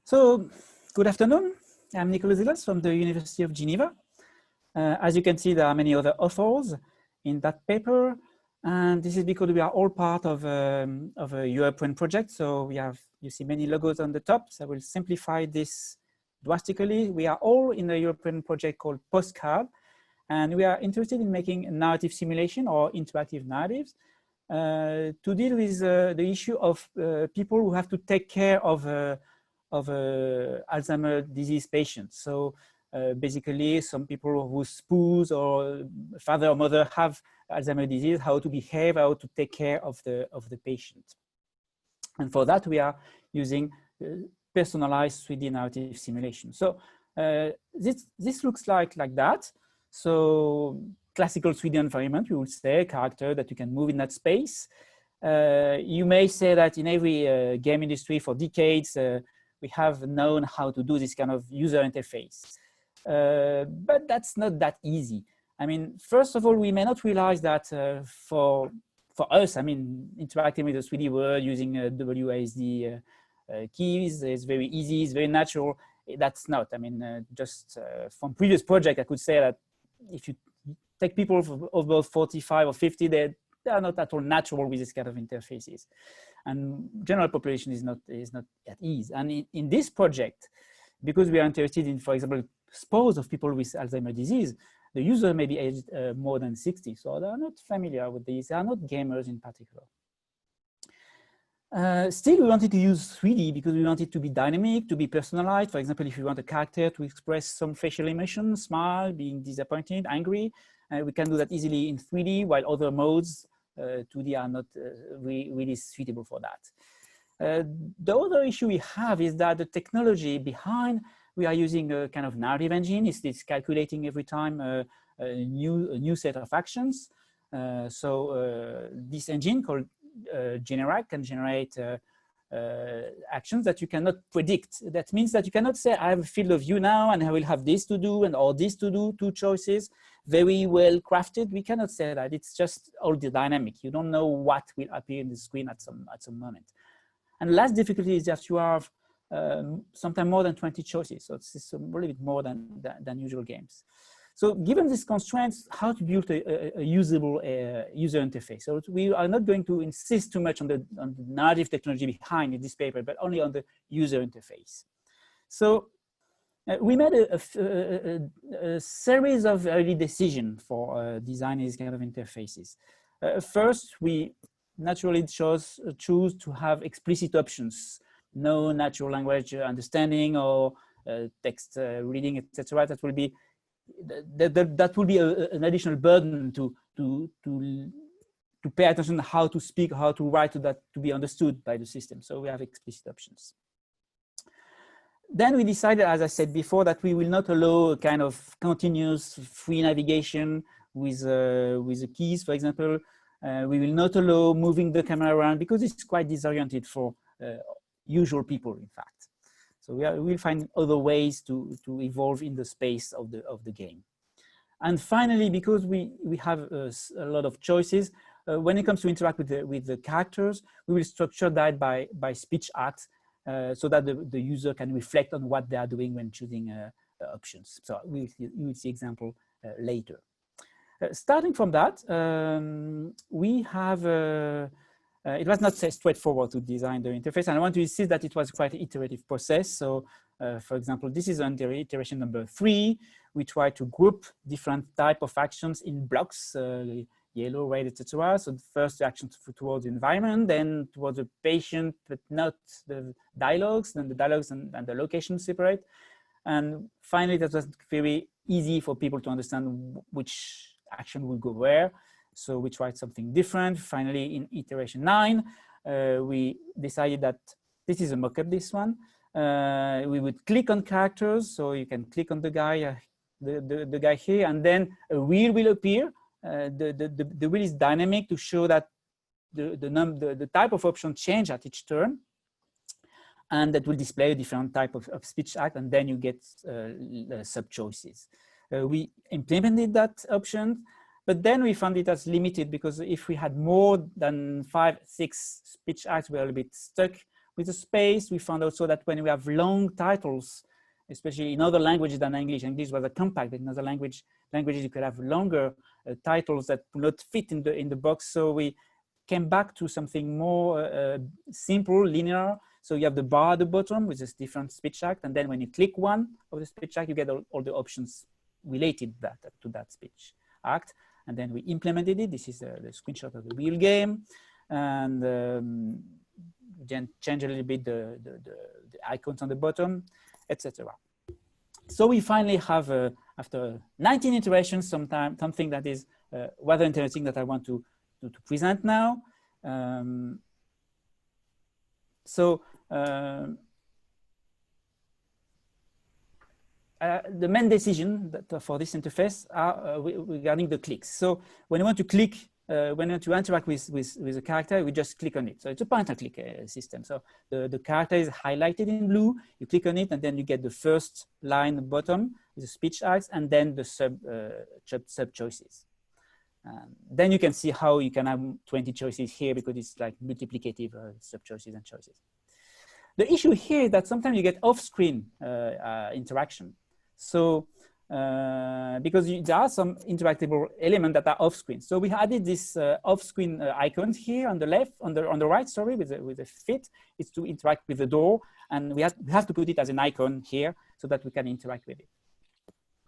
So, good afternoon. I'm Nicolas Zilas from the University of Geneva. As you can see, there are many other authors in that paper. And this is because we are all part of a European project. So you see many logos on the top. So I will simplify this drastically. We are all in a European project called Postcard. And we are interested in making a narrative simulation or interactive narratives to deal with the issue of people who have to take care of Alzheimer's disease patients. So basically, some people whose spouse or father or mother have Alzheimer's disease, how to behave, how to take care of the patient. And for that, we are using personalized 3D narrative simulation. So this looks like that. So classical 3D environment, we would say, a character that you can move in that space. You may say that in every game industry for decades, we have known how to do this kind of user interface. But that's not that easy. I mean, first of all, we may not realize that for us, I mean, interacting with the 3D world using WASD keys is very easy, it's very natural. That's not, I mean, just from previous project, I could say that if you take people of about 45 or 50, they are not at all natural with this kind of interfaces. And general population is not at ease. And in this project, because we are interested in, for example, spouse of people with Alzheimer's disease, the user may be aged more than 60. So they are not familiar with these. They are not gamers in particular. Still, we wanted to use 3D because we want it to be dynamic, to be personalized. For example, if you want a character to express some facial emotion, smile, being disappointed, angry, we can do that easily in 3D, while other modes, 2D, are not really suitable for that. The other issue we have is that the technology behind, we are using a kind of narrative engine. It's calculating every time a new set of actions. So this engine called Generac can generate actions that you cannot predict. That means that you cannot say, I have a field of view now and I will have this to do and all this to do, two choices, very well crafted. We cannot say that. It's just all the dynamic. You don't know what will appear in the screen at some moment. And the last difficulty is that you have sometimes more than 20 choices. So it's a little bit more than usual games. So given these constraints, how to build a usable user interface? So we are not going to insist too much on the narrative technology behind in this paper, but only on the user interface. So we made a series of early decisions for designing these kind of interfaces. First, we naturally choose to have explicit options, no natural language understanding or text reading, etc. That will be an additional burden to pay attention to how to speak, how to write to that to be understood by the system. So we have explicit options. Then we decided, as I said before, that we will not allow a kind of continuous free navigation with the keys, for example. We will not allow moving the camera around because it's quite disoriented for usual people, in fact. So we'll find other ways to evolve in the space of the game. And finally, because we have a lot of choices, when it comes to interact with the characters, we will structure that by speech acts so that the user can reflect on what they are doing when choosing options. So you will see example later. Starting from that, we have it was not so straightforward to design the interface, and I want to insist that it was quite an iterative process. So, for example, this is under iteration number 3. We try to group different type of actions in blocks, yellow, red, etc. So the first action towards the environment, then towards the patient, but not the dialogues, then the dialogues and the location separate. And finally, that was very easy for people to understand which action will go where. So we tried something different. Finally, in iteration 9, we decided that this is a mock-up, this one. We would click on characters. So you can click on the guy, the guy here, and then a wheel will appear. The wheel is dynamic to show that the type of option change at each turn. And that will display a different type of speech act, and then you get sub-choices. We implemented that option. But then we found it as limited because if we had more than 5, 6 speech acts, we're a bit stuck with the space. We found also that when we have long titles, especially in other languages than English, English was a compact, but in other languages you could have longer titles that do not fit in the box. So we came back to something more simple, linear. So you have the bar at the bottom with this different speech act, and then when you click one of the speech act, you get all the options related to that speech act. And then we implemented it. This is the screenshot of the real game, and then change a little bit the icons on the bottom, etc. So we finally have, after 19 iterations, something that is rather interesting that I want to present now. The main decision for this interface are regarding the clicks. So when you want to click, when you want to interact with a character, we just click on it. So it's a point and click system. So the character is highlighted in blue, you click on it, and then you get the first line at the bottom with the speech acts, and then the sub choices. Then you can see how you can have 20 choices here because it's like multiplicative sub choices and choices. The issue here is that sometimes you get off-screen interaction. So because there are some interactable elements that are off-screen. So we added this off-screen icons here on the left, on the right, sorry, with the fit. It's to interact with the door, and we have to put it as an icon here so that we can interact with it.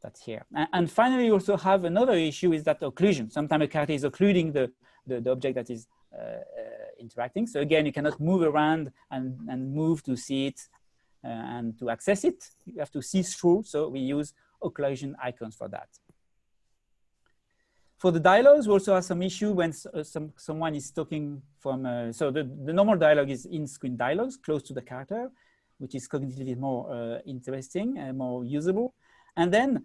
That's here. And finally, we also have another issue is that occlusion. Sometimes a character is occluding the object that is interacting. So again, you cannot move around and move to see it and to access it. You have to see through. So we use occlusion icons for that. For the dialogues, we also have some issue when someone is talking from, so the normal dialogue is in-screen dialogues close to the character, which is cognitively more interesting and more usable. And then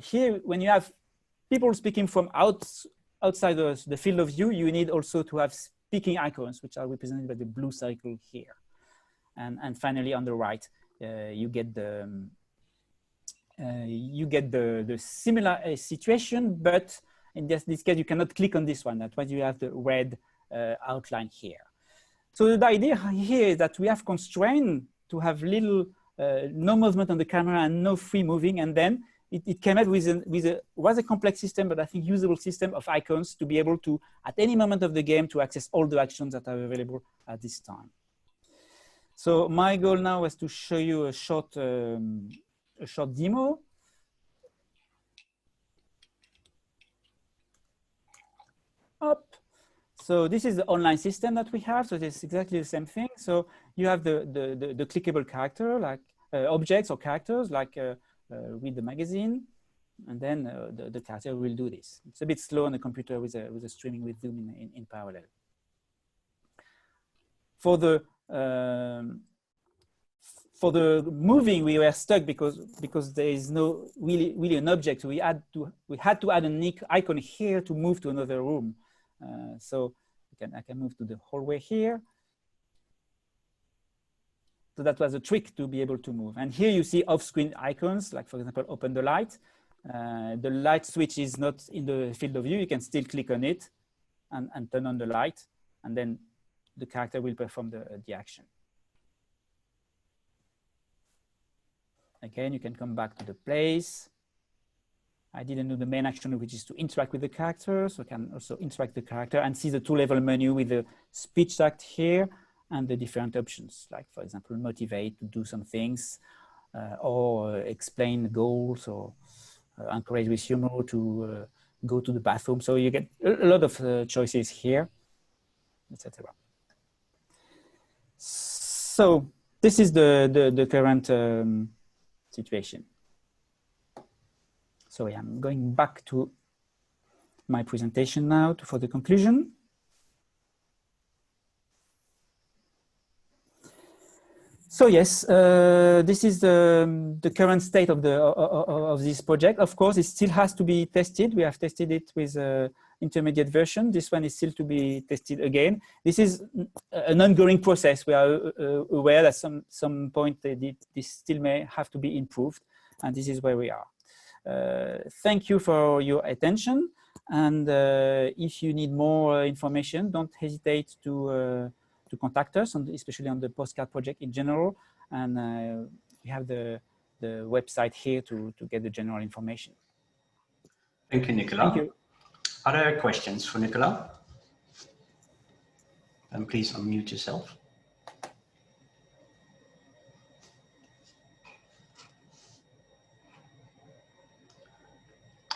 here, when you have people speaking from outside the field of view, you need also to have speaking icons, which are represented by the blue circle here. And finally, on the right, you get the similar situation, but in this case, you cannot click on this one. That's why you have the red outline here. So the idea here is that we have constrained to have little no movement on the camera and no free moving, and then it came up with a rather complex system, but I think usable system of icons to be able to, at any moment of the game, to access all the actions that are available at this time. So my goal now was to show you a short demo. Up. So this is the online system that we have. So it's exactly the same thing. So you have the clickable character, like objects or characters, like read the magazine, and then the character will do this. It's a bit slow on the computer with a streaming with Zoom in parallel. For the moving, we were stuck because there is no really an object. So we had to add an icon here to move to another room. So I can move to the hallway here. So that was a trick to be able to move. And here you see off-screen icons, like for example, open the light. The light switch is not in the field of view. You can still click on it and turn on the light, and then the character will perform the action. Again, you can come back to the place. I didn't do the main action, which is to interact with the character. So I can also interact with the character and see the two-level menu with the speech act here and the different options, like for example, motivate to do some things, or explain goals, or encourage with humor to go to the bathroom. So you get a lot of choices here, etc. So this is the current situation. So yeah, I'm going back to my presentation now for the conclusion. So yes, this is the current state of this project. Of course, it still has to be tested. We have tested it with intermediate version. This one is still to be tested again. This is an ongoing process. We are aware that some point this still may have to be improved, and this is where we are. Thank you for your attention, and if you need more information, don't hesitate to to contact us, especially on the postcard project in general. And we have the website here to get the general information. Thank you, Nicola. Thank you. Are there questions for Nicola? And please unmute yourself.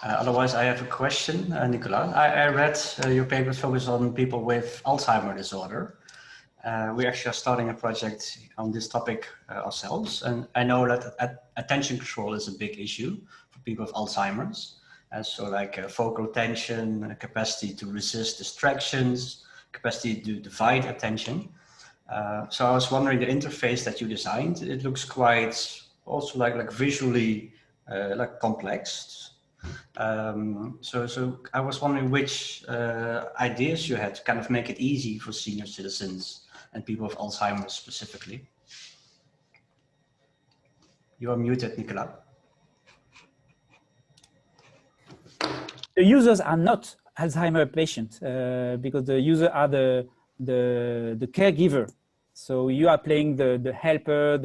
Otherwise, I have a question, Nicola. I read your paper focused on people with Alzheimer's disorder. We actually are starting a project on this topic ourselves. And I know that attention control is a big issue for people with Alzheimer's. So like focal attention, capacity to resist distractions, capacity to divide attention. So I was wondering, the interface that you designed, it looks quite also like visually like complex. So I was wondering which ideas you had to kind of make it easy for senior citizens and people with Alzheimer's specifically. You are muted, Nicola. The users are not Alzheimer patients because the users are the caregiver. So you are playing the helper,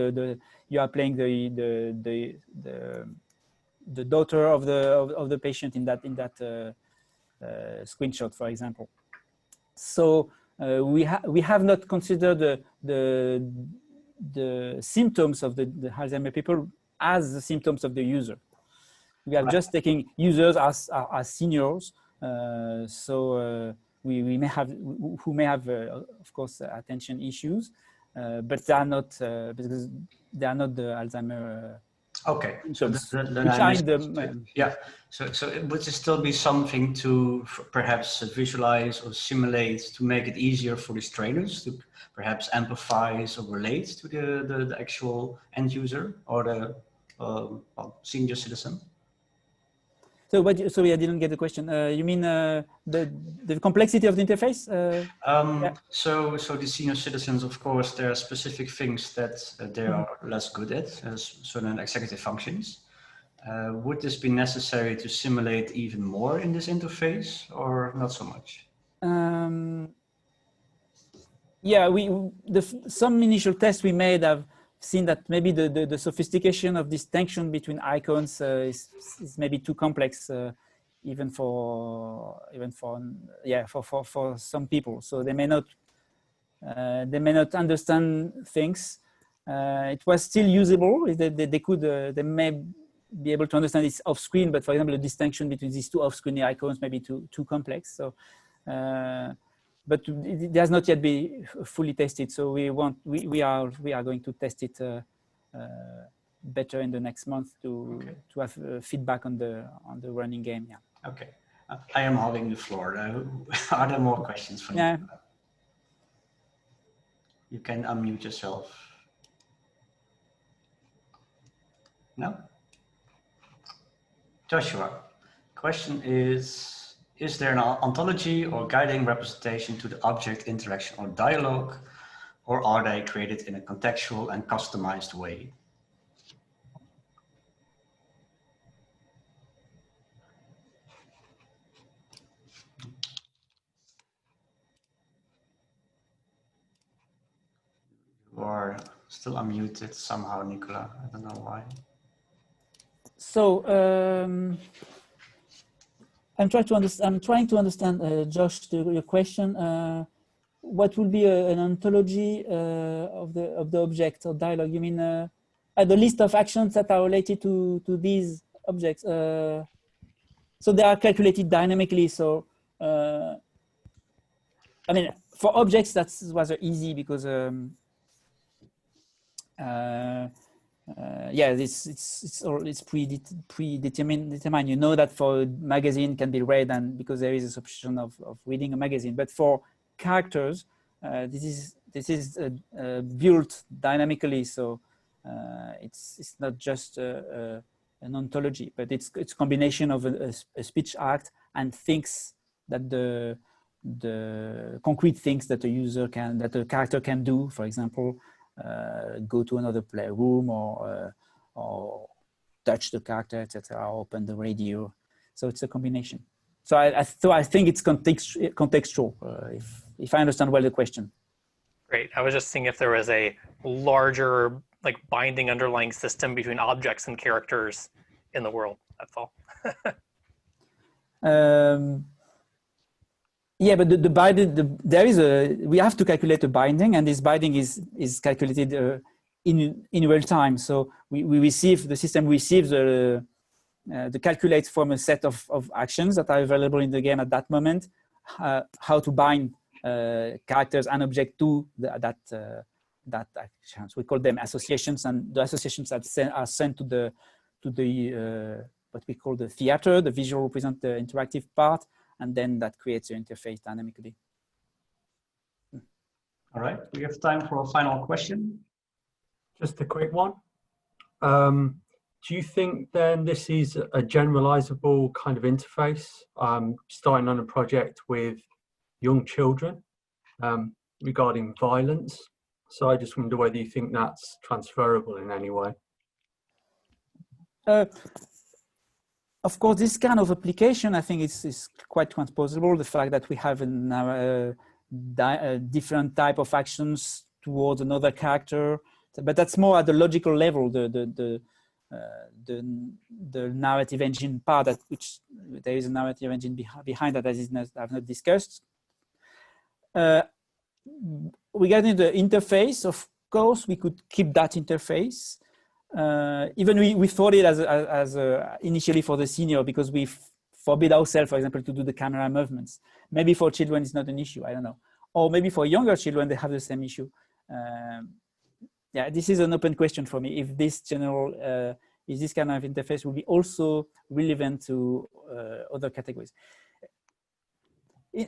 you are playing the daughter of the patient in that screenshot, for example. So we have not considered the symptoms of the Alzheimer people as the symptoms of the user. We are just taking users as seniors. We may have who may have of course attention issues, but they are not because they are not the Alzheimer. Okay, so yeah. So would there still be something to perhaps visualize or simulate to make it easier for these trainers to perhaps empathize or relate to the actual end user or the senior citizen? So, sorry, I didn't get the question. You mean the complexity of the interface? Yeah. So the senior citizens, of course, there are specific things that they are less good at, certain executive functions. Would this be necessary to simulate even more in this interface, or not so much? Yeah, some initial tests we made have seen that maybe the sophistication of distinction between icons is maybe too complex, even for some people. So they may not understand things. It was still usable. They may be able to understand it's off screen, but for example, the distinction between these two off screen icons may be too complex. So. But it has not yet been fully tested, so we are going to test it better in the next month to have feedback on the running game. Yeah. Okay, I am holding the floor. Are there more questions for you? You can unmute yourself. No. Joshua, question is there an ontology or guiding representation to the object interaction or dialogue, or are they created in a contextual and customized way? You are still unmuted somehow, Nicola. I don't know why. So I'm trying to understand, Josh, your question. What will be an ontology of the object or dialogue? You mean the list of actions that are related to these objects? So they are calculated dynamically. So I mean, for objects that was easy because yeah, it's predetermined. You know that for a magazine can be read, and because there is this option of reading a magazine. But for characters, this is built dynamically. So it's not just an ontology, but it's a combination of a speech act and things that the concrete things that a user can, that a character can do. For example, go to another playroom or touch the character, etc., or open the radio. So it's a combination. So I think it's contextual, if I understand well the question. Great. I was just seeing if there was a larger, like, binding underlying system between objects and characters in the world. That's all. Yeah, but the binding, we have to calculate the binding, and this binding is calculated in real time. So the system receives the calculates from a set of actions that are available in the game at that moment, how to bind characters and object to that actions. We call them associations, and the associations are sent to the what we call the theater, the visual represent the interactive part, and then that creates the interface dynamically. All right, we have time for a final question. Just a quick one. Do you think then this is a generalizable kind of interface, starting on a project with young children regarding violence? So I just wonder whether you think that's transferable in any way. Of course, this kind of application, I think, is quite transposable. The fact that we have a different type of actions towards another character, but that's more at the logical level. The narrative engine part, which there is a narrative engine behind that I've not discussed. Regarding the interface, of course, we could keep that interface. Even we thought it as initially for the senior, because we forbid ourselves, for example, to do the camera movements. Maybe for children it's not an issue, I don't know. Or maybe for younger children they have the same issue. Yeah, this is an open question for me. If this kind of interface will be also relevant to other categories.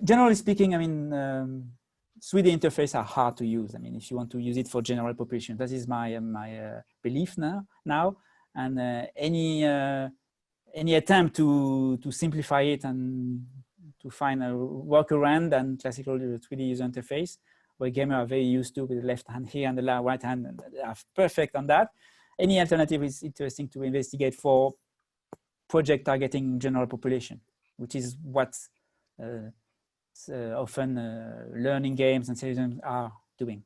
Generally speaking, I mean, 3D interfaces are hard to use. I mean, if you want to use it for general population, that is my belief now. And any attempt to simplify it and to find a workaround and classical 3D user interface, where gamers are very used to, with the left hand here and the right hand, and they are perfect on that. Any alternative is interesting to investigate for project targeting general population, which is what often learning games and citizens are doing.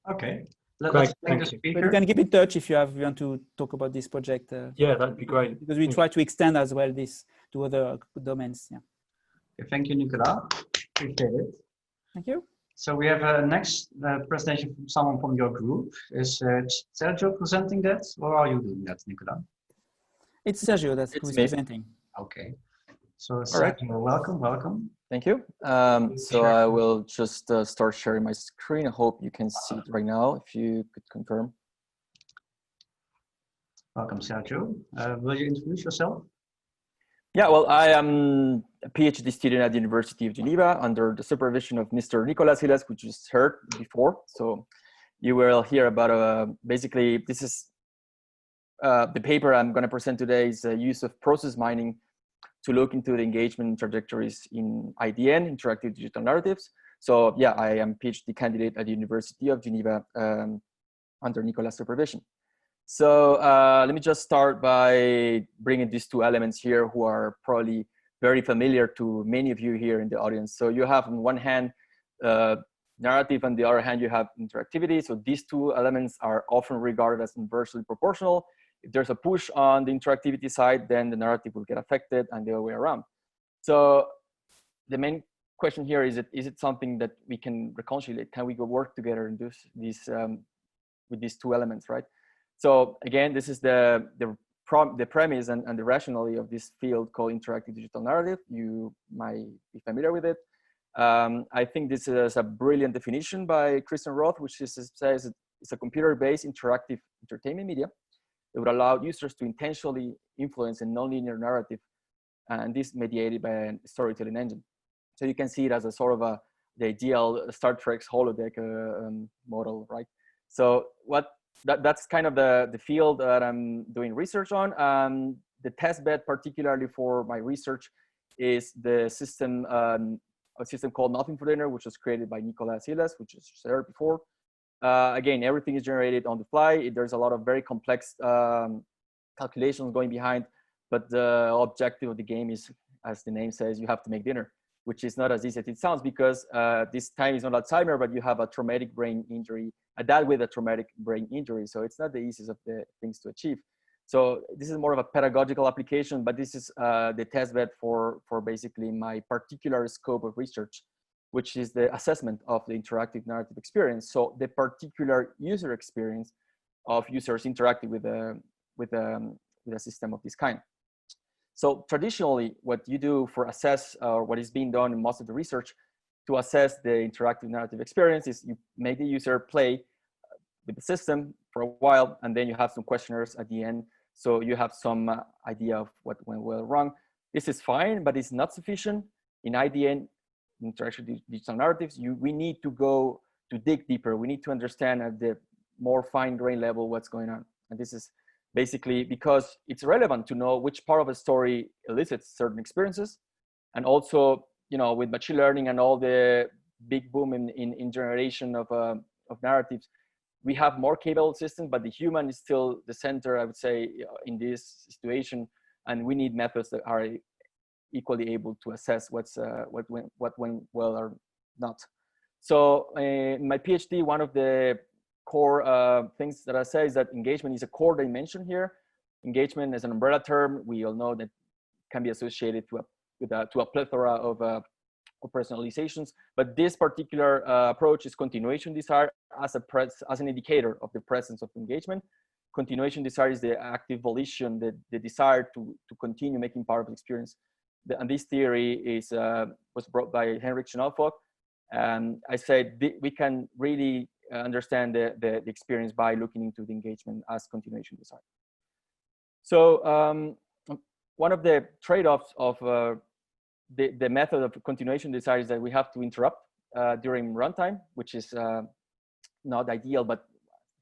Okay, let's thank the speaker. But you can keep in touch if you want to talk about this project. Yeah, that'd be great. Because we try to extend as well this to other domains. Yeah. Okay, thank you, Nicolas. Appreciate it. Thank you. So we have a next presentation from someone from your group. Is Sergio presenting that, or are you doing that, Nicolas? It's Sergio who's presenting. Okay. So Sergio, welcome. Thank you. So I will just start sharing my screen. I hope you can see it right now, if you could confirm. Welcome, Sergio. Will you introduce yourself? Yeah, well, I am a PhD student at the University of Geneva under the supervision of Mr. Nicolas Hilas, which you just heard before. So you will hear about, basically, this is the paper I'm going to present today is use of process mining to look into the engagement trajectories in IDN, interactive digital narratives. So yeah, I am a PhD candidate at the University of Geneva under Nicolas' supervision. So let me just start by bringing these two elements here who are probably very familiar to many of you here in the audience. So you have on one hand narrative, on the other hand you have interactivity. So these two elements are often regarded as inversely proportional. If there's a push on the interactivity side, then the narrative will get affected, and the other way around. So the main question here is it something that we can reconcile? Can we go work together and do this with these two elements, right? So again, this is the premise and the rationale of this field called interactive digital narrative. You might be familiar with it. I think this is a brilliant definition by Christian Roth, which says it's a computer-based interactive entertainment media that would allow users to intentionally influence a nonlinear narrative, and this mediated by a storytelling engine. So you can see it as a sort of the ideal Star Trek's holodeck model, right? So that's kind of the field that I'm doing research on. The test bed, particularly for my research, is the system, a system called Nothing for Dinner, which was created by Nicolas Hilas, which is shared before. Again, everything is generated on the fly. There's a lot of very complex calculations going behind, but the objective of the game is, as the name says, you have to make dinner. which is not as easy as it sounds, because this time is not Alzheimer, but you have a traumatic brain injury, a dad with a traumatic brain injury. So it's not the easiest of the things to achieve. So this is more of a pedagogical application, but this is the testbed for basically my particular scope of research, which is the assessment of the interactive narrative experience. So the particular user experience of users interacting with a system of this kind. So traditionally, what you do for assess, or what is being done in most of the research to assess the interactive narrative experience, is you make the user play with the system for a while, and then you have some questionnaires at the end. So you have some idea of what went well or wrong. This is fine, but it's not sufficient. In IDN, interaction digital narratives, we need to go to dig deeper. We need to understand at the more fine-grained level what's going on. And this is basically because it's relevant to know which part of a story elicits certain experiences. And also, you know, with machine learning and all the big boom in generation of narratives, we have more capable systems, but the human is still the center, I would say, in this situation. And we need methods that are equally able to assess what went well or not. So in my PhD, one of the core things that I say is that engagement is a core dimension here. Engagement is an umbrella term. We all know that can be associated to a plethora of personalizations, but this particular approach is continuation desire as an indicator of the presence of engagement. Continuation desire is the active volition, the desire to continue making part of the experience. And this theory was brought by Henrik Schnellfock. And I said we can really understand the experience by looking into the engagement as continuation desire. So one of the trade-offs of the method of continuation desire is that we have to interrupt during runtime, which is not ideal, but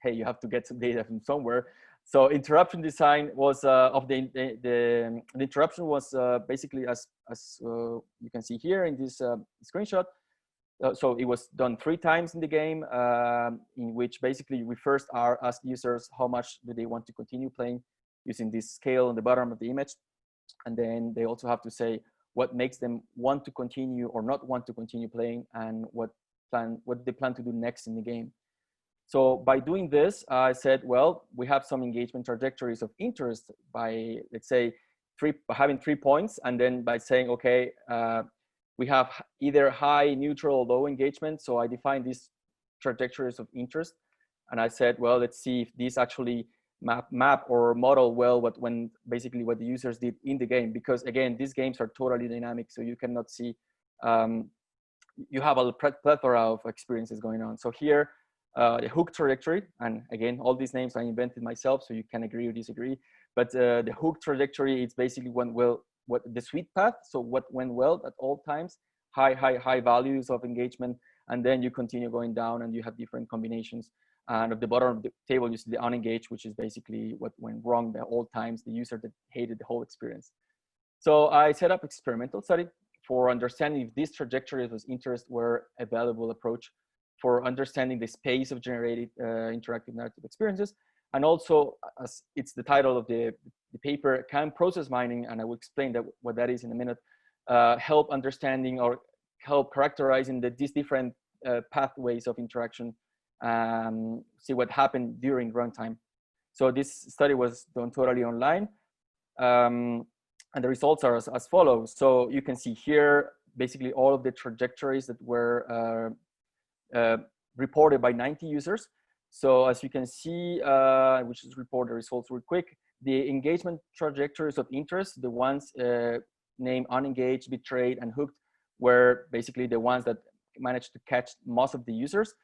hey, you have to get some data from somewhere. So interruption design was the interruption was basically as you can see here in this screenshot. So it was done 3 times in the game, in which basically we first ask users how much do they want to continue playing using this scale on the bottom of the image. And then they also have to say what makes them want to continue or not want to continue playing, and what they plan to do next in the game. So by doing this, I said, well, we have some engagement trajectories of interest by, let's say, having 3 points, and then by saying, okay, we have either high, neutral, or low engagement. So I defined these trajectories of interest, and I said, well, let's see if these actually map or model well basically what the users did in the game, because again, these games are totally dynamic, so you cannot see, you have a plethora of experiences going on. So here, the hook trajectory, and again, all these names I invented myself, so you can agree or disagree, but the hook trajectory is basically what the sweet path, so what went well at all times, high values of engagement, and then you continue going down and you have different combinations. And at the bottom of the table, you see the unengaged, which is basically what went wrong at all times, the user that hated the whole experience. So I set up experimental study for understanding if these trajectories of interest were a valuable approach for understanding the space of generated interactive narrative experiences. And also, as it's the title of the paper, can process mining, and I will explain what that is in a minute, help understanding or help characterizing these different pathways of interaction, see what happened during runtime. So this study was done totally online, and the results are as follows. So you can see here, basically all of the trajectories that were reported by 90 users. So as you can see, we should report the results real quick. The engagement trajectories of interest, the ones named unengaged, betrayed, and hooked, were basically the ones that managed to catch most of the users,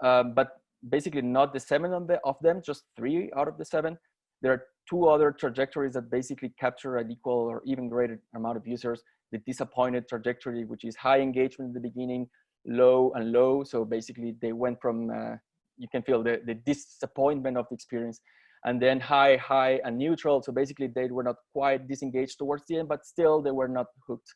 but basically not the 7 of them, just 3 out of the 7. There are 2 other trajectories that basically capture an equal or even greater amount of users. The disappointed trajectory, which is high engagement in the beginning, low and low. So basically they went from, you can feel the disappointment of the experience, and then high and neutral. So basically they were not quite disengaged towards the end, but still they were not hooked.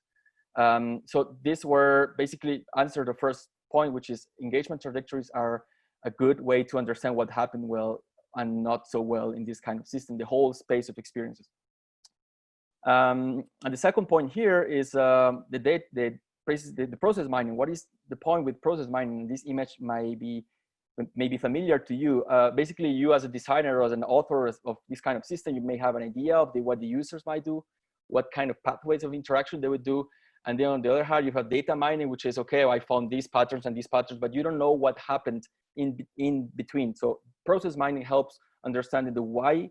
So these were basically answer the first point, which is engagement trajectories are a good way to understand what happened well and not so well in this kind of system, the whole space of experiences. And the second point here is the the process mining. What is the point with process mining? This image may be familiar to you. Basically, you as a designer or as an author of this kind of system, you may have an idea of what the users might do, what kind of pathways of interaction they would do. And then on the other hand, you have data mining, which is, okay, I found these patterns and these patterns, but you don't know what happened in between. So process mining helps understanding the why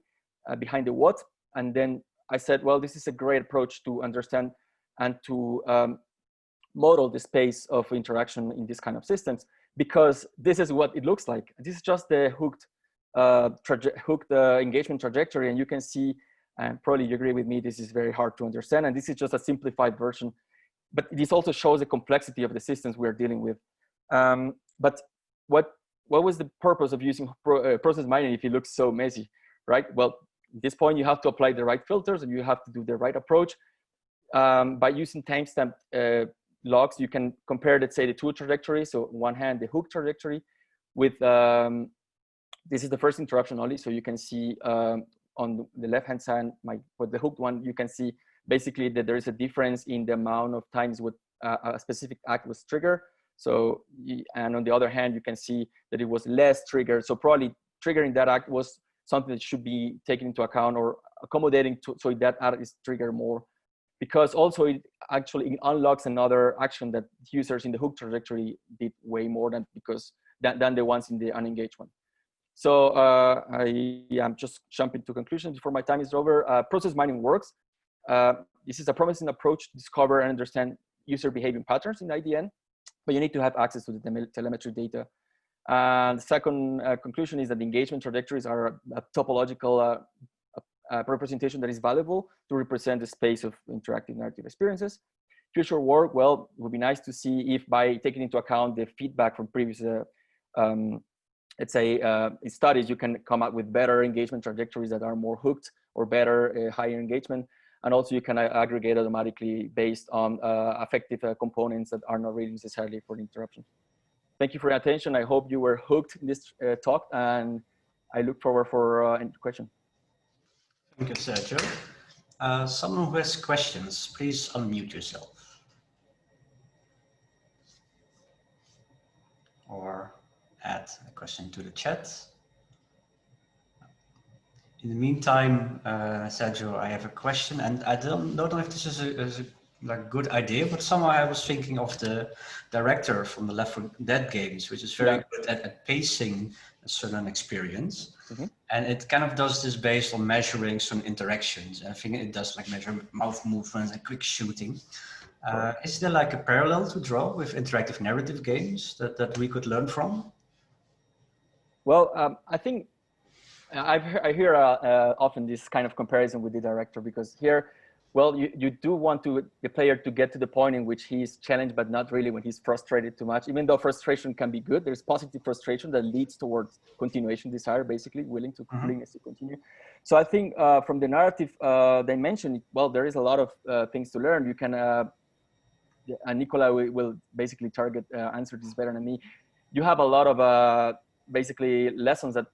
behind the what. And then I said, well, this is a great approach to understand and to model the space of interaction in this kind of systems, because this is what it looks like. This is just the hooked engagement trajectory. And you can see, and probably you agree with me, this is very hard to understand. And this is just a simplified version, but this also shows the complexity of the systems we're dealing with. But what was the purpose of using process mining if it looks so messy, right? Well, at this point, you have to apply the right filters and you have to do the right approach. By using timestamp logs, you can compare, let's say, the two trajectories. So on one hand, the hook trajectory with, this is the first interruption only. So you can see on the left-hand side, for the hooked one, you can see basically that there is a difference in the amount of times with a specific act was triggered. So, and on the other hand, you can see that it was less triggered. So probably triggering that act was something that should be taken into account, or accommodating so that act is triggered more, because also it actually unlocks another action that users in the hook trajectory did way more than the ones in the unengaged one. So I am just jumping to conclusions before my time is over. Process mining works. This is a promising approach to discover and understand user behavior patterns in IDN, but you need to have access to the telemetry data. And the second conclusion is that the engagement trajectories are a topological representation that is valuable to represent the space of interactive narrative experiences. Future work, well, it would be nice to see if by taking into account the feedback from previous, let's say, studies, you can come up with better engagement trajectories that are more hooked or better, higher engagement. And also you can aggregate automatically based on affective components that are not really necessarily for the interruption. Thank you for your attention. I hope you were hooked in this talk, and I look forward for any question. Thank you, Sergio. Someone who has questions, please unmute yourself. Or add a question to the chat. In the meantime, Sergio, I have a question, and I don't know if this is a good idea, but somehow I was thinking of the director from the Left 4 Dead games, which is very good at pacing a certain experience. Mm-hmm. And it kind of does this based on measuring some interactions. I think it does like measure mouth movement and quick shooting. Is there like a parallel to draw with interactive narrative games that we could learn from? Well, I think I hear often this kind of comparison with the director, because here, well, you do want the player to get to the point in which he's challenged, but not really when he's frustrated too much. Even though frustration can be good, there's positive frustration that leads towards continuation desire, basically willingness to continue. So I think from the narrative dimension, well, there is a lot of things to learn. You can, and Nicola will basically answer this better than me. You have a lot of basically lessons that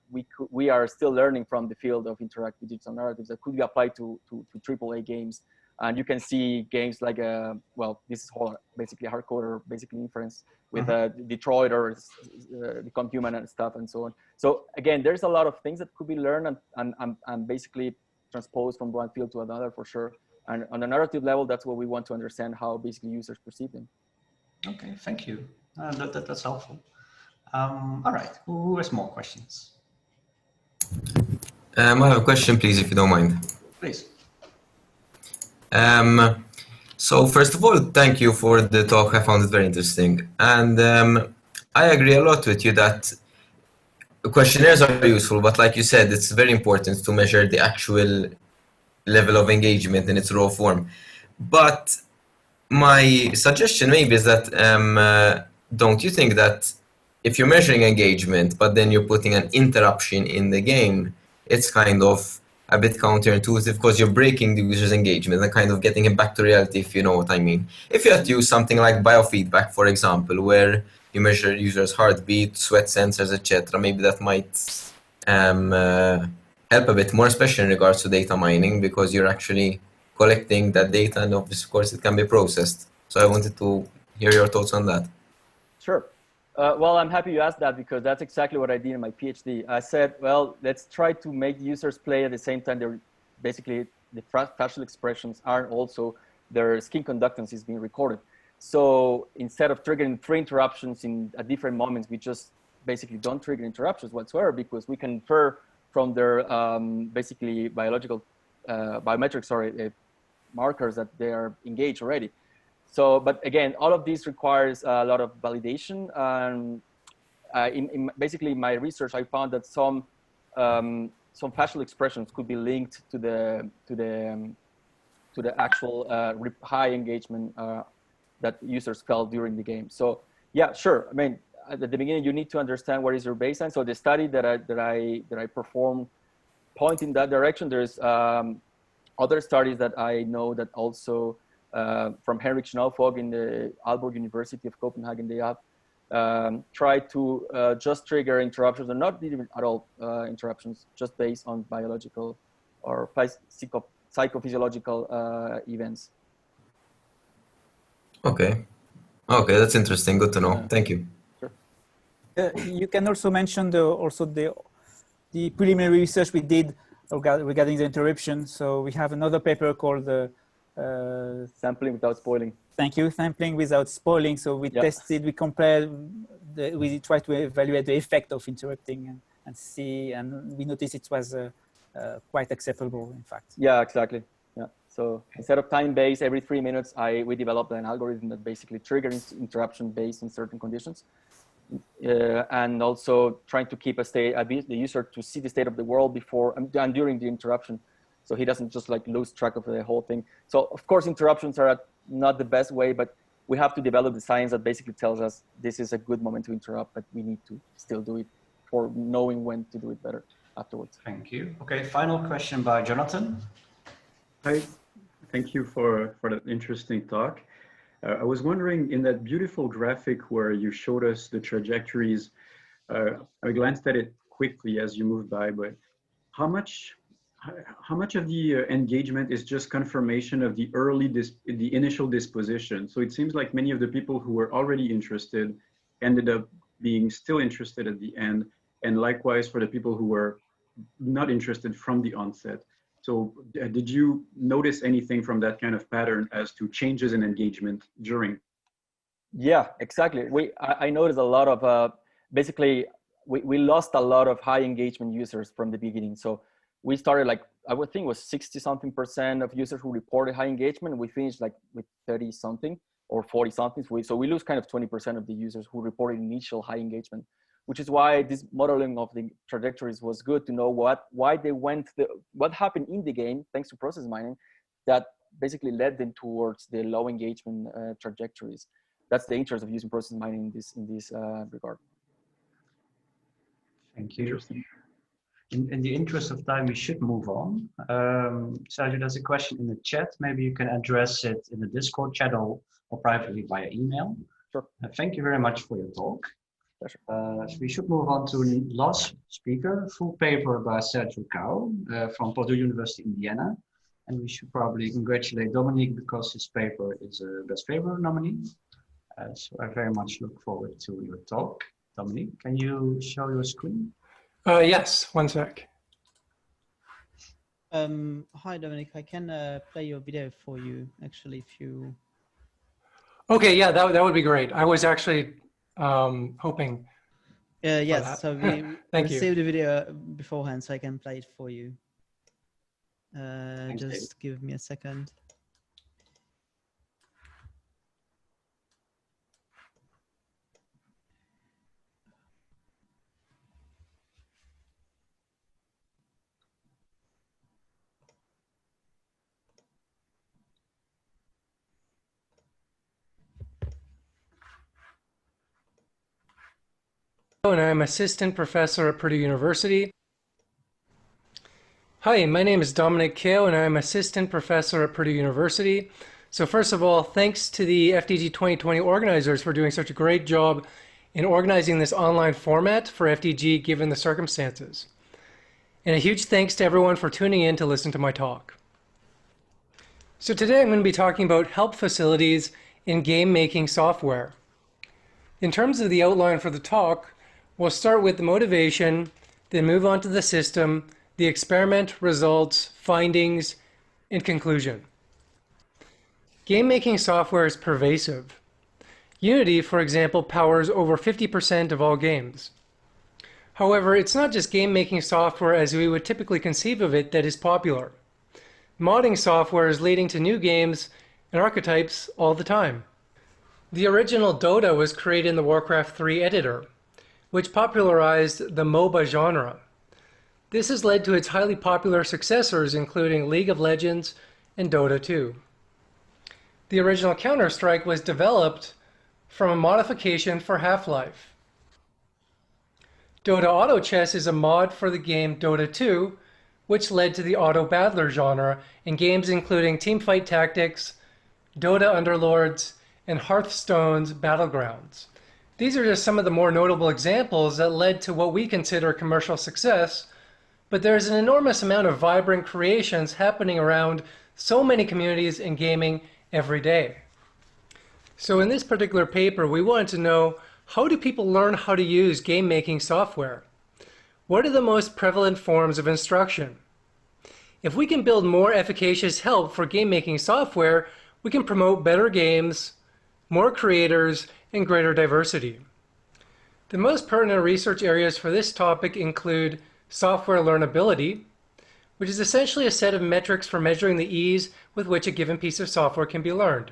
we are still learning from the field of interactive digital narratives that could be applied to AAA games. And you can see games like, well, this is basically hardcore, basically inference with Detroit or Become Human and stuff and so on. So again, there's a lot of things that could be learned and basically transposed from one field to another for sure. And on a narrative level, that's what we want to understand, how basically users perceive them. Okay, thank you. That's helpful. All right, who has more questions? I have a question, please, if you don't mind. Please. So first of all, thank you for the talk. I found it very interesting. And I agree a lot with you that questionnaires are useful, but like you said, it's very important to measure the actual level of engagement in its raw form. But my suggestion maybe is that don't you think that if you're measuring engagement, but then you're putting an interruption in the game, it's kind of a bit counterintuitive, because you're breaking the user's engagement and kind of getting him back to reality, if you know what I mean. If you had to use something like biofeedback, for example, where you measure users' heartbeat, sweat sensors, etc., maybe that might help a bit more, especially in regards to data mining, because you're actually collecting that data, and of course it can be processed. So I wanted to hear your thoughts on that. Sure. Well, I'm happy you asked that because that's exactly what I did in my PhD. I said, well, let's try to make users play at the same time. They're basically the facial expressions are also their skin conductance is being recorded. So instead of triggering 3 interruptions at different moments, we just basically don't trigger interruptions whatsoever because we can infer from their basically biological biometric markers that they are engaged already. So, but again, all of this requires a lot of validation. In basically my research, I found that some facial expressions could be linked to the actual high engagement that users felt during the game. So, yeah, sure. I mean, at the beginning, you need to understand what is your baseline. So the study that I performed point in that direction. There's other studies that I know that also from Henrik Schnaufog in the Aalborg University of Copenhagen, they have tried to just trigger interruptions, or not even at all interruptions, just based on biological or psychophysiological events. Okay. Okay, that's interesting. Good to know. Thank you. Sure. You can also mention the preliminary research we did regarding the interruption. So we have another paper called Sampling without spoiling. Thank you, sampling without spoiling. So we tested, we compared, we tried to evaluate the effect of interrupting and see, and we noticed it was quite acceptable, in fact. Yeah, exactly. Yeah. So instead of time-based, every 3 minutes, we developed an algorithm that basically triggers interruption based on certain conditions. And also trying to keep the user to see the state of the world before and during the interruption, so he doesn't just like lose track of the whole thing. So of course interruptions are not the best way, but we have to develop the science that basically tells us this is a good moment to interrupt, but we need to still do it for knowing when to do it better afterwards. Thank you. Okay, final question by Jonathan. Hi, thank you for that interesting talk. I was wondering, in that beautiful graphic where you showed us the trajectories, I glanced at it quickly as you moved by, but how much of the engagement is just confirmation of the initial disposition? So it seems like many of the people who were already interested ended up being still interested at the end, and likewise for the people who were not interested from the onset. So did you notice anything from that kind of pattern as to changes in engagement during? Yeah, exactly. I noticed a lot of, basically, we lost a lot of high engagement users from the beginning. So we started like, I would think it was 60-something% of users who reported high engagement. We finished like with 30-something or 40-something. So we lose kind of 20% of the users who reported initial high engagement, which is why this modeling of the trajectories was good to know why they went, what happened in the game, thanks to process mining, that basically led them towards the low engagement trajectories. That's the interest of using process mining in this regard. Thank you. In the interest of time, we should move on. Sergio, there's a question in the chat. Maybe you can address it in the Discord channel or privately via email. Sure. Thank you very much for your talk. Pleasure. So we should move on to the last speaker, full paper by Sergio Cao from Purdue University, Indiana. And we should probably congratulate Dominique because his paper is a best paper nominee. So I very much look forward to your talk. Dominique, can you show your screen? Yes, one sec. Hi, Dominic. I can play your video for you, actually, if you... Okay, yeah, that would be great. I was actually hoping. Yes, so we Thank you. received the video beforehand, so I can play it for you. Thanks, Just give me a second. And I'm assistant professor at Purdue University. Hi, my name is Dominic Kao, and I'm assistant professor at Purdue University. So first of all, thanks to the FDG 2020 organizers for doing such a great job in organizing this online format for FDG given the circumstances. And a huge thanks to everyone for tuning in to listen to my talk. So today I'm going to be talking about help facilities in game-making software. In terms of the outline for the talk, we'll start with the motivation, then move on to the system, the experiment, results, findings, and conclusion. Game-making software is pervasive. Unity, for example, powers over 50% of all games. However, it's not just game-making software as we would typically conceive of it that is popular. Modding software is leading to new games and archetypes all the time. The original Dota was created in the Warcraft 3 editor, which popularized the MOBA genre. This has led to its highly popular successors, including League of Legends and Dota 2. The original Counter-Strike was developed from a modification for Half-Life. Dota Auto Chess is a mod for the game Dota 2, which led to the Auto Battler genre in games including Teamfight Tactics, Dota Underlords, and Hearthstone's Battlegrounds. These are just some of the more notable examples that led to what we consider commercial success, but there's an enormous amount of vibrant creations happening around so many communities in gaming every day. So in this particular paper, we wanted to know, how do people learn how to use game-making software? What are the most prevalent forms of instruction? If we can build more efficacious help for game-making software, we can promote better games, more creators, and greater diversity. The most pertinent research areas for this topic include software learnability, which is essentially a set of metrics for measuring the ease with which a given piece of software can be learned.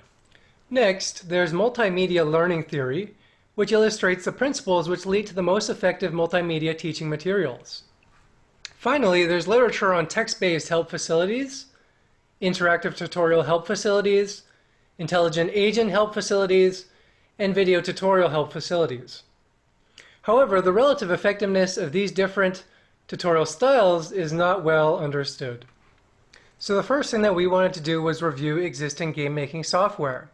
Next, there's multimedia learning theory, which illustrates the principles which lead to the most effective multimedia teaching materials. Finally, there's literature on text-based help facilities, interactive tutorial help facilities, intelligent agent help facilities, and video tutorial help facilities. However, the relative effectiveness of these different tutorial styles is not well understood. So the first thing that we wanted to do was review existing game-making software.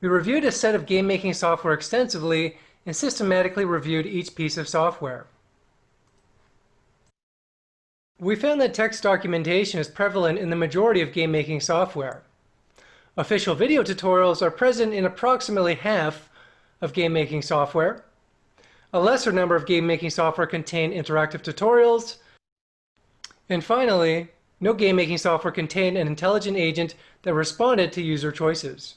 We reviewed a set of game-making software extensively and systematically reviewed each piece of software. We found that text documentation is prevalent in the majority of game-making software. Official video tutorials are present in approximately half of game-making software. A lesser number of game-making software contain interactive tutorials. And finally, no game-making software contained an intelligent agent that responded to user choices.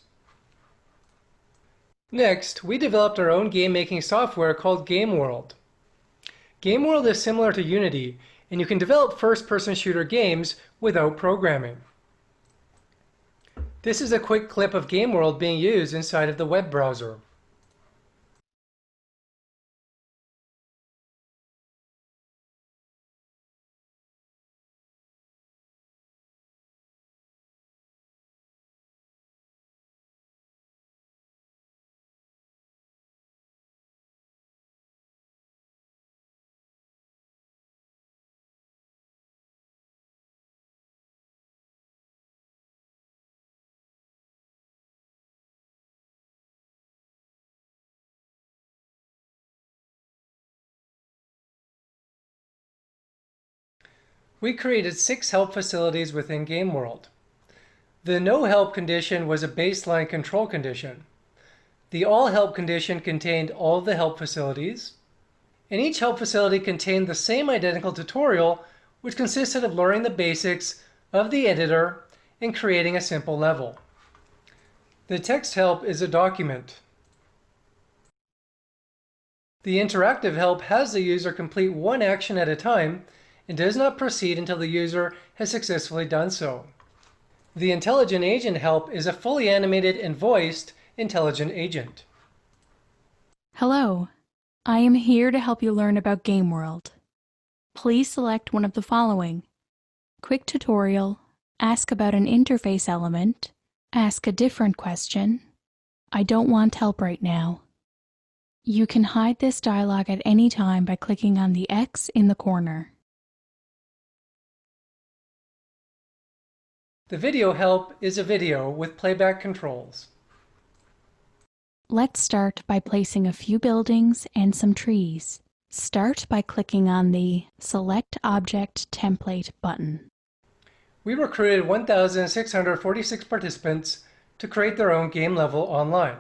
Next, we developed our own game-making software called GameWorld. GameWorld is similar to Unity, and you can develop first-person shooter games without programming. This is a quick clip of GameWorld being used inside of the web browser. We created 6 help facilities within GameWorld. The no help condition was a baseline control condition. The all help condition contained all of the help facilities, and each help facility contained the same identical tutorial, which consisted of learning the basics of the editor and creating a simple level. The text help is a document. The interactive help has the user complete one action at a time and does not proceed until the user has successfully done so. The intelligent agent help is a fully animated and voiced intelligent agent. Hello, I am here to help you learn about GameWorld. Please select one of the following: quick tutorial, ask about an interface element, ask a different question, I don't want help right now. You can hide this dialog at any time by clicking on the X in the corner. The video help is a video with playback controls. Let's start by placing a few buildings and some trees. Start by clicking on the Select Object Template button. We recruited 1,646 participants to create their own game level online.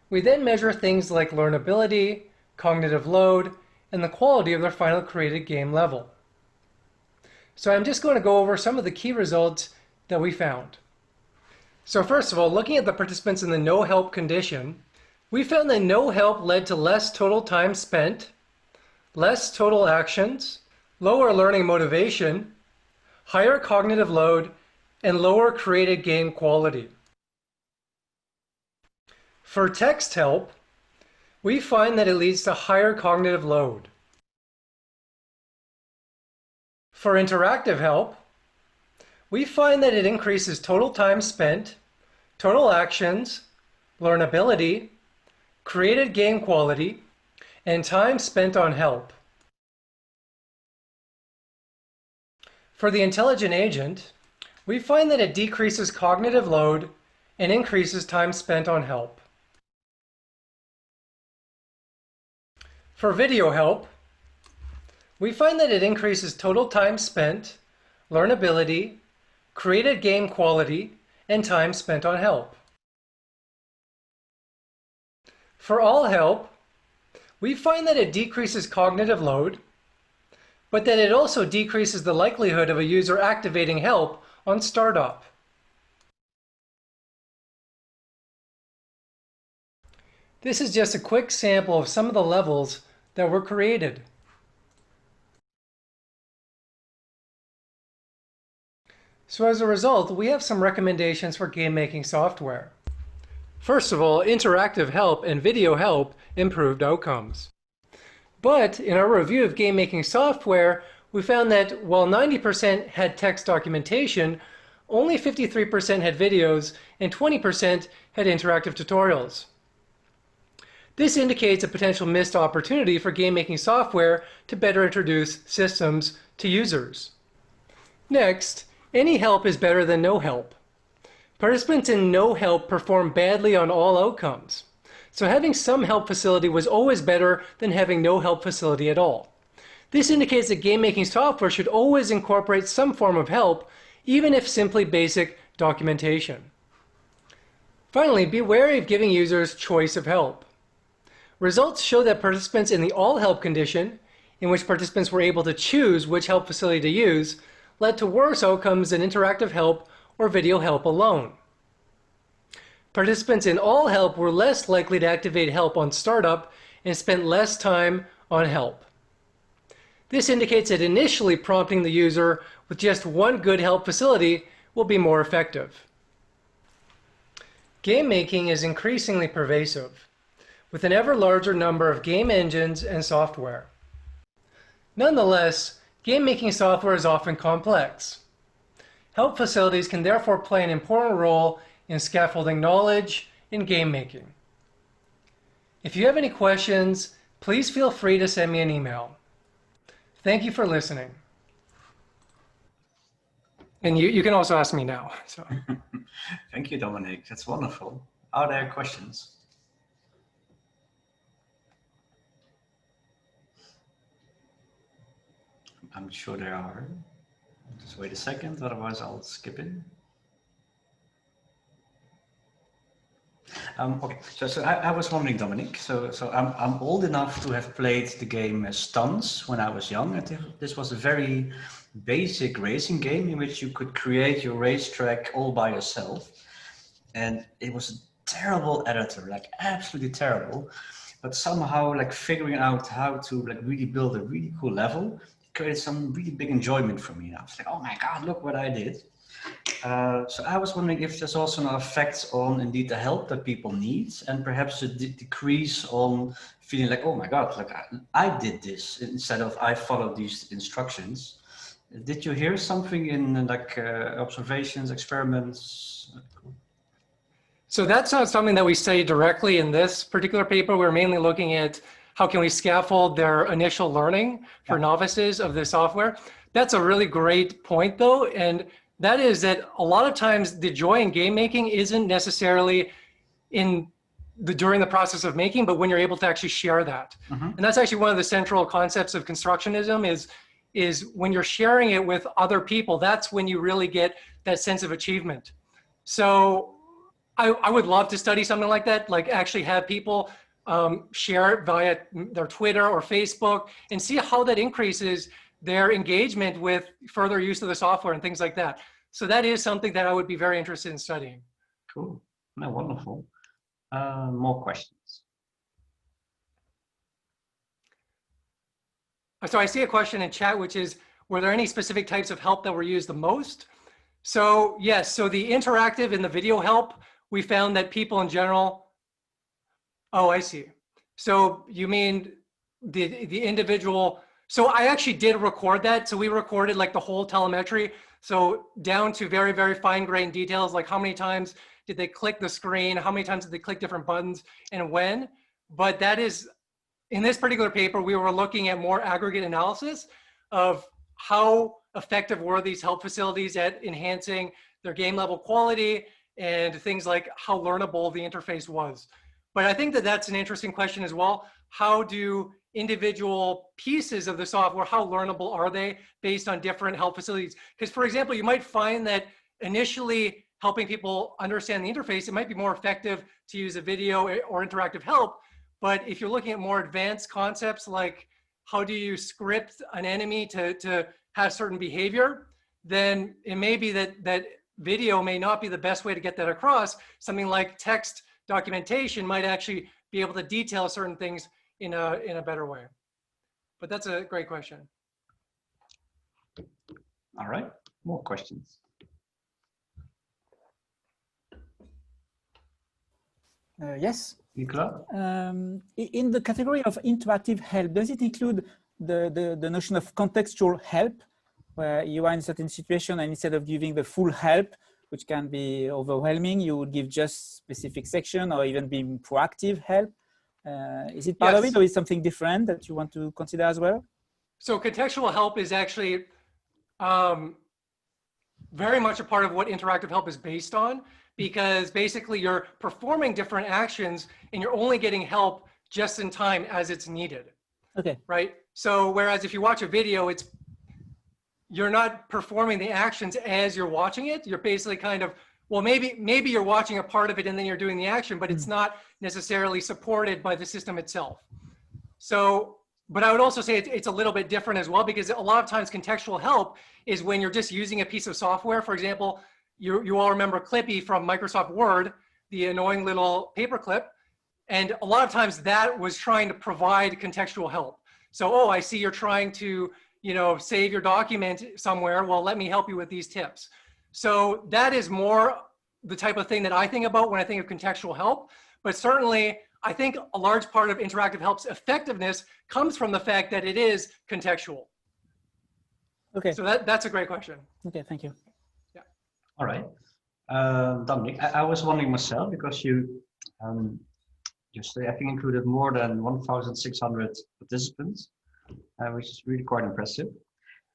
We then measure things like learnability, cognitive load, and the quality of their final created game level. So I'm just going to go over some of the key results that we found. So first of all, looking at the participants in the no help condition, we found that no help led to less total time spent, less total actions, lower learning motivation, higher cognitive load, and lower created game quality. For text help, we find that it leads to higher cognitive load. For interactive help, we find that it increases total time spent, total actions, learnability, created game quality, and time spent on help. For the intelligent agent, we find that it decreases cognitive load and increases time spent on help. For video help, we find that it increases total time spent, learnability, created game quality, and time spent on help. For all help, we find that it decreases cognitive load, but that it also decreases the likelihood of a user activating help on startup. This is just a quick sample of some of the levels that were created. So as a result, we have some recommendations for game making software. First of all, interactive help and video help improved outcomes. But in our review of game making software, we found that while 90% had text documentation, only 53% had videos and 20% had interactive tutorials. This indicates a potential missed opportunity for game making software to better introduce systems to users. Next, any help is better than no help. Participants in no help perform badly on all outcomes. So having some help facility was always better than having no help facility at all. This indicates that game making software should always incorporate some form of help, even if simply basic documentation. Finally, be wary of giving users choice of help. Results show that participants in the all help condition, in which participants were able to choose which help facility to use, led to worse outcomes than interactive help or video help alone. Participants in all help were less likely to activate help on startup and spent less time on help. This indicates that initially prompting the user with just one good help facility will be more effective. Game making is increasingly pervasive, with an ever larger number of game engines and software. Nonetheless, game making software is often complex. Help facilities can therefore play an important role in scaffolding knowledge in game making. If you have any questions, please feel free to send me an email. Thank you for listening. And you can also ask me now. So. Thank you, Dominic. That's wonderful. Are there questions? I'm sure there are. Just wait a second, otherwise I'll skip it. Okay, so I was wondering, Dominic, so I'm old enough to have played the game Stunts when I was young. I think this was a very basic racing game in which you could create your racetrack all by yourself. And it was a terrible editor, like absolutely terrible. But somehow like figuring out how to like really build a really cool level created some really big enjoyment for me. And I was like, oh my God, look what I did. So I was wondering if there's also an effect on indeed the help that people need, and perhaps a decrease on feeling like, oh my God, like I did this instead of I followed these instructions. Did you hear something in like observations, experiments? So that's not something that we studied directly in this particular paper. We're mainly looking at how can we scaffold their initial learning for novices of the software. That's a really great point though. And that is that a lot of times the joy in game making isn't necessarily during the process of making, but when you're able to actually share that. And that's actually one of the central concepts of constructionism is when you're sharing it with other people, that's when you really get that sense of achievement. So I would love to study something like that, like actually have people share it via their Twitter or Facebook and see how that increases their engagement with further use of the software and things like that. So that is something that I would be very interested in studying. Cool. No, wonderful. More questions. So I see a question in chat, which is, were there any specific types of help that were used the most? So yes, so the interactive and the video help, we found that people in general, oh, I see. So you mean the individual, so I actually did record that. So we recorded like the whole telemetry. So down to very, very fine grained details, like how many times did they click the screen? How many times did they click different buttons and when? But that is, in this particular paper, we were looking at more aggregate analysis of how effective were these help facilities at enhancing their game level quality and things like how learnable the interface was. But I think that that's an interesting question as well. How do individual pieces of the software, how learnable are they based on different help facilities? Because for example, you might find that initially helping people understand the interface, it might be more effective to use a video or interactive help. But if you're looking at more advanced concepts like how do you script an enemy to have certain behavior, then it may be that video may not be the best way to get that across. Something like text documentation might actually be able to detail certain things in a better way. But that's a great question. All right, more questions. Yes. Nicolas? In the category of interactive help, does it include the notion of contextual help, where you are in a certain situation and instead of giving the full help, which can be overwhelming, you would give just specific section or even being proactive help? Is it part of it, or is something different that you want to consider as well? So contextual help is actually very much a part of what interactive help is based on, because basically you're performing different actions and you're only getting help just in time as it's needed. Okay. Right? So whereas if you watch a video, you're not performing the actions as you're watching it. You're basically kind of, well, maybe you're watching a part of it and then you're doing the action, but it's not necessarily supported by the system itself. So, but I would also say it's a little bit different as well, because a lot of times contextual help is when you're just using a piece of software. For example, you all remember Clippy from Microsoft Word, the annoying little paperclip. And a lot of times that was trying to provide contextual help. So, oh, I see you're trying to, save your document somewhere. Well, let me help you with these tips. So that is more the type of thing that I think about when I think of contextual help. But certainly, I think a large part of interactive help's effectiveness comes from the fact that it is contextual. Okay. So that's a great question. Okay, thank you. Yeah. All right. Dominic, I was wondering myself, because you just, I think, included more than 1,600 participants, which is really quite impressive.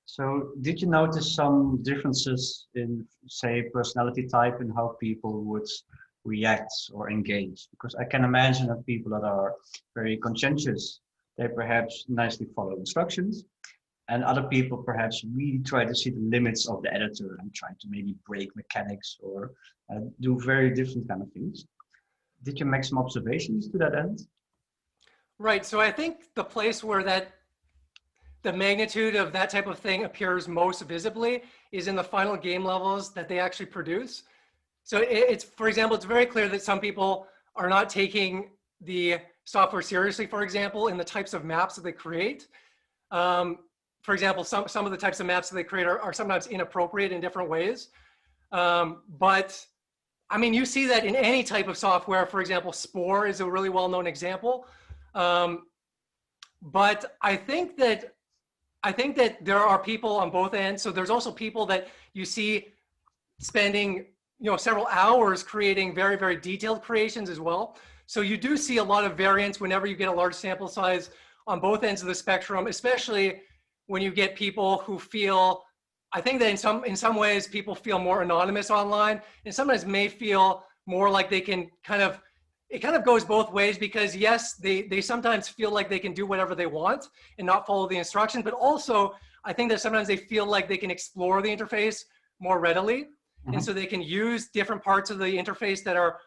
So did you notice some differences in, say, personality type and how people would react or engage? Because I can imagine that people that are very conscientious, they perhaps nicely follow instructions, and other people perhaps really try to see the limits of the editor and try to maybe break mechanics or do very different kind of things. Did you make some observations to that end? Right. So I think the place where the magnitude of that type of thing appears most visibly is in the final game levels that they actually produce. So it's, for example, it's very clear that some people are not taking the software seriously, for example, in the types of maps that they create. For example, some of the types of maps that they create are sometimes inappropriate in different ways. But I mean, you see that in any type of software. For example, Spore is a really well-known example. But I think that there are people on both ends. So there's also people that you see spending, several hours creating very, very detailed creations as well. So you do see a lot of variance whenever you get a large sample size on both ends of the spectrum, especially when you get people who feel, I think that in some ways people feel more anonymous online, and sometimes may feel more like they can it kind of goes both ways, because yes, they sometimes feel like they can do whatever they want and not follow the instructions, but also I think that sometimes they feel like they can explore the interface more readily. And so they can use different parts of the interface that are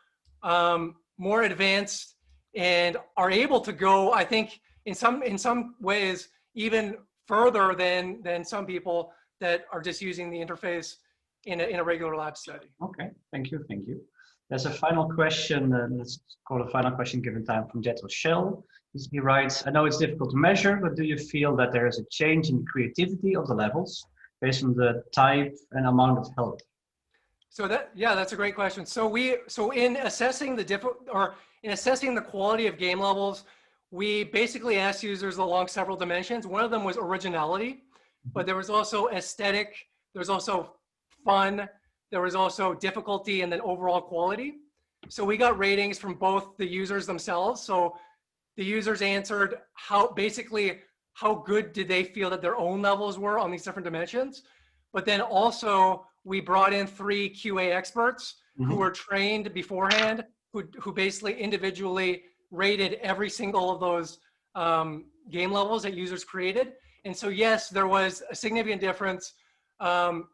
more advanced and are able to go, I think, in some ways, even further than some people that are just using the interface in a regular lab study. Okay, thank you, thank you. There's a final question, let's call a final question given time, from Jet Shell. He writes, I know it's difficult to measure, but do you feel that there is a change in the creativity of the levels based on the type and amount of help? So that's a great question. So in assessing the quality of game levels, we basically asked users along several dimensions. One of them was originality, but there was also aesthetic, there was also fun, there was also difficulty, and then overall quality. So we got ratings from both the users themselves. So the users answered how good did they feel that their own levels were on these different dimensions. But then also we brought in 3 QA experts who were trained beforehand, who basically individually rated every single of those game levels that users created. And so yes, there was a significant difference. And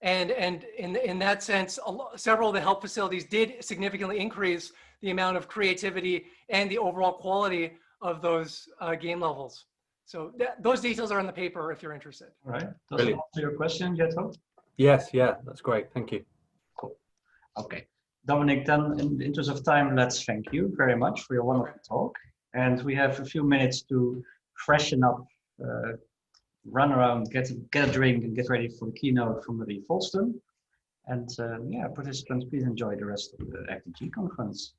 in that sense, several of the help facilities did significantly increase the amount of creativity and the overall quality of those game levels. So those details are in the paper if you're interested. All right. Does that answer your question, Jetto? Yes, yeah, that's great. Thank you. Cool. Okay. Dominic, then in the interest of time, let's thank you very much for your wonderful talk. And we have a few minutes to freshen up, run around, get a drink, and get ready for the keynote from Marie Volston. And yeah, participants, please enjoy the rest of the FDG conference.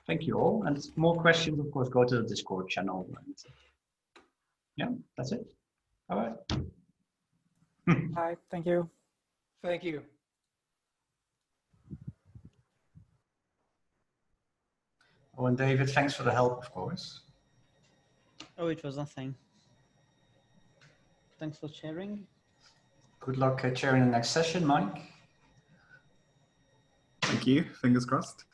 Thank you all. And more questions, of course, go to the Discord channel. And, yeah, that's it. All right. Bye. Thank you. Thank you. Oh, and David, thanks for the help, of course. Oh, it was nothing. Thanks for sharing. Good luck chairing the next session, Mike. Thank you. Fingers crossed.